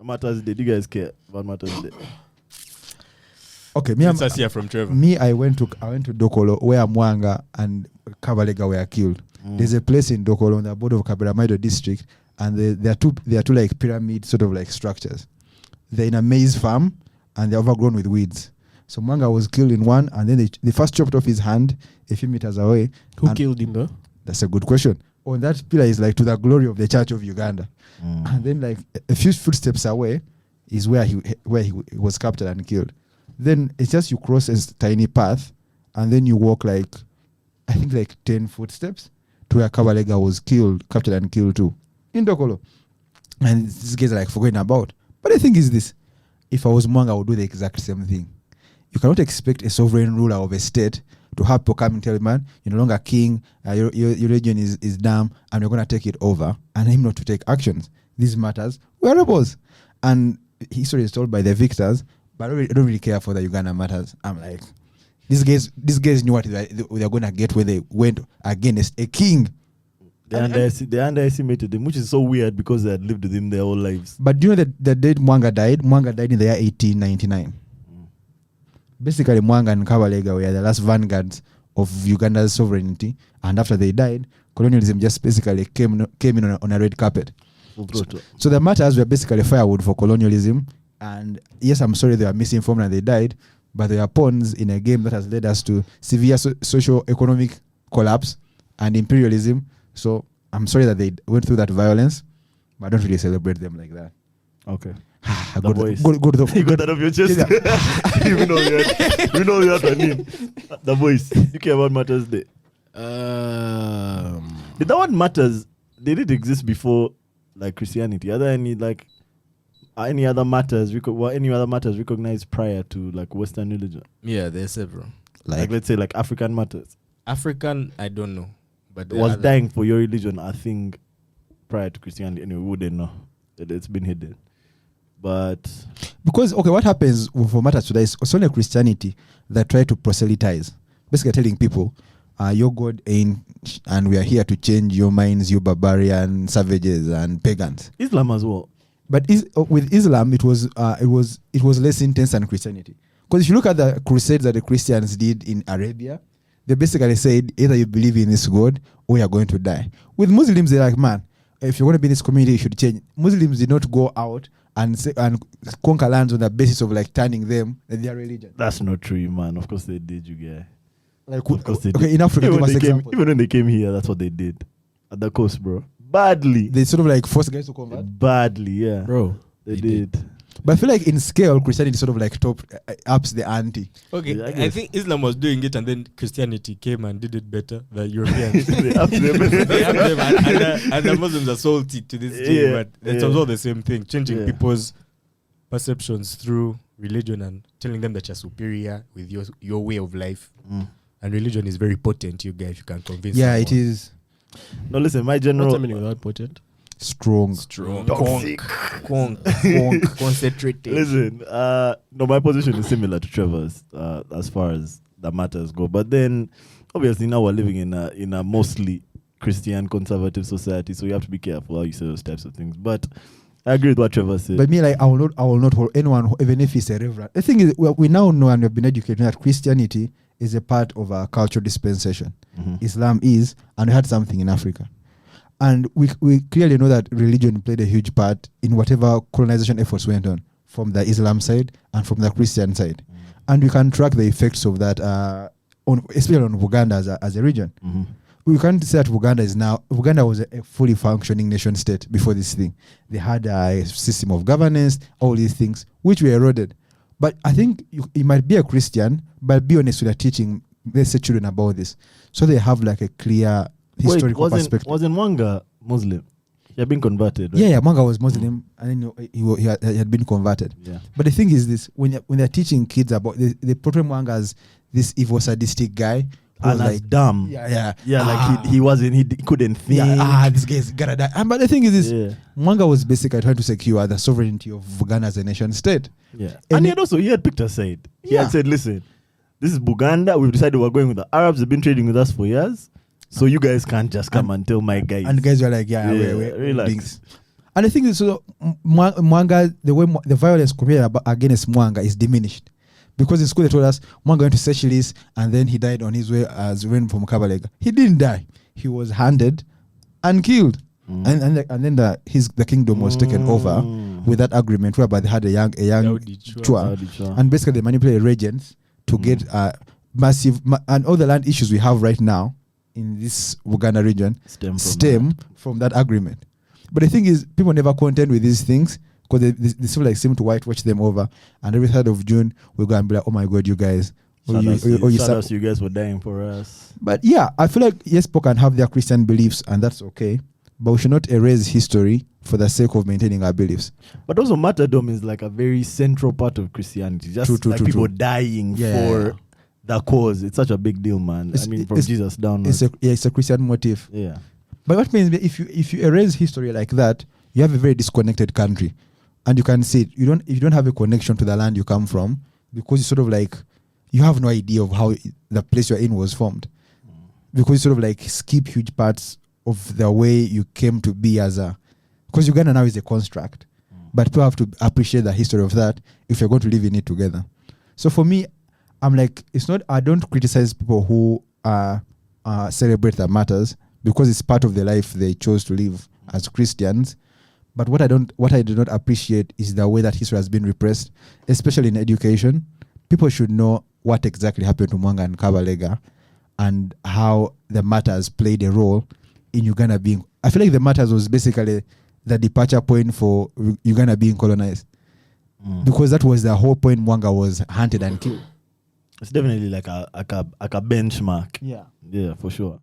Martyrs Day. Do you guys care about Martyrs Day? Okay, Let's hear from Trevor. I went to Dokolo where Mwanga and Kabalega were killed. There's a place in Dokolo on the border of Kabaramaido district, and there are two like pyramid sort of like structures. They're in a maize farm and they're overgrown with weeds. So Mwanga was killed in one, and then they first chopped off his hand a few meters away. Who killed him though? That's a good question. On that pillar is like to the glory of the Church of Uganda. And then like a few footsteps away is where he was captured and killed. Then it's just you cross a tiny path, and then you walk like, I think like 10 footsteps to where Kabalega was captured and killed too, in Dokolo. And these guys are like forgotten about. But the thing is this, if I was Mwanga, I would do the exact same thing. You cannot expect a sovereign ruler of a state to have people come and tell him, man, you're no longer king, your religion is dumb, and you're going to take it over, and him not to take actions. These matters, we're rebels. And history is told by the victors, but I don't really care for the Uganda Martyrs. I'm like, these guys knew what they were going to get when they went against a king. They underestimated him, which is so weird because they had lived with him their whole lives. But do you know that the date Mwanga died in the year 1899. Basically, Mwanga and Kabalega were the last vanguards of Uganda's sovereignty, and after they died, colonialism just basically came in on a red carpet. So the Martyrs were basically firewood for colonialism. And yes, I'm sorry they were misinformed and they died, but they are pawns in a game that has led us to severe socio-economic collapse and imperialism. So I'm sorry that they went through that violence, but I don't really celebrate them like that. Okay. Go to the you got that off your chest. You know what I mean. The voice. You care about Martyrs Day. Did that one Martyrs? Did it exist before like Christianity? Are there any other matters recognized prior to like Western religion? Yeah, there's several. Like let's say like African matters. African, I don't know, but was dying for your religion, I think, prior to Christianity. Anyway, we wouldn't know. It's been hidden. But because what happens for matters today is it's only Christianity that try to proselytize, basically telling people, your God ain't, and we are here to change your minds, you barbarian savages and pagans. Islam as well. But with Islam, it was less intense than Christianity. Because if you look at the crusades that the Christians did in Arabia, they basically said either you believe in this God or you're going to die. With Muslims, they're like, man, if you're going to be in this community, you should change. Muslims did not go out and conquer lands on the basis of like turning them their religion. That's not true, man. Of course they did, you guys. Like, of course they did. In Africa, even when they came here, that's what they did at the coast, bro. Badly. They sort of like forced guys to convert. Badly, yeah, bro. They did. But I feel like in scale, Christianity sort of like ups the ante. Okay, yeah, I think Islam was doing it, and then Christianity came and did it better. The Europeans, they upped them. and the Muslims are salty to this day. But it's all the same thing, changing people's perceptions through religion and telling them that you're superior with your way of life. And religion is very potent, you guys. You can convince. Yeah, someone. it is. No, listen, my general. What's happening without potent? Strong. Toxic. Concentrated. Listen, no, my position is similar to Trevor's as far as the matters go. But then, obviously, now we're living in a mostly Christian conservative society, so you have to be careful how you say those types of things. But I agree with what Trevor said. But me, like, I will not hold anyone, even if he's a reverend. The thing is, we now know and we've been educated that Christianity is a part of our cultural dispensation. Islam is, and we had something in Africa. And we clearly know that religion played a huge part in whatever colonization efforts went on, from the Islam side and from the Christian side. And we can track the effects of that, especially on Uganda as a region. We can't say that Uganda was a fully functioning nation state before this thing. They had a system of governance, all these things, which were eroded. But I think you might be a Christian, but be honest with the teaching, they say children about this. So they have like a clear historical perspective. Wasn't Mwanga Muslim? He had been converted, right? Yeah, Mwanga was Muslim, and then he had been converted. Yeah. But the thing is this, when they're teaching kids about, they portray Mwanga as this evil, sadistic guy. And like dumb. Yeah. Like he couldn't think. This guy's gotta die. But the thing is this, Mwanga was basically trying to secure the sovereignty of Uganda as a nation state. Yeah. And he had picked a side. He had said, listen, this is Buganda. We've decided we're going with the Arabs. They've been trading with us for years. So you guys can't just come and tell my guys. And the guys were like, relax. And I think so. Mwanga, the violence committed against Mwanga is diminished, because in school they told us Mwanga went to Seychelles and then he died on his way as when from Kabalega. He didn't die. He was handed and killed, and then the kingdom was taken over with that agreement whereby they had a young Chua, and basically they manipulated regents to get massive and all the land issues we have right now in this Uganda region stem from that agreement. But the thing is, people never contend with these things because they sort of like seem to whitewash them over. And every 3rd of June, we're going to be like, oh my God, you guys. You guys were dying for us. But yeah, I feel like yes, people can have their Christian beliefs and that's okay. But we should not erase history for the sake of maintaining our beliefs. But also martyrdom is like a very central part of Christianity. Just people dying for the cause. It's such a big deal, man. From Jesus down. It's a Christian motive. Yeah. But what means if you erase history like that, you have a very disconnected country, and you can see it. You don't have a connection to the land you come from, because you sort of like you have no idea of how the place you're in was formed, because you sort of like skip huge parts of the way you came to be because Uganda now is a construct, but people have to appreciate the history of that if you're going to live in it together. So for me, I'm like, I don't criticize people who celebrate the martyrs, because it's part of the life they chose to live as Christians. But what I do not appreciate is the way that history has been repressed, especially in education. People should know what exactly happened to Mwanga and Kabalega and how the martyrs played a role in Uganda being... I feel like the martyrs was basically the departure point for Uganda being colonized. Because that was the whole point. Mwanga was hunted and killed. It's definitely like a benchmark. Yeah. Yeah, for sure.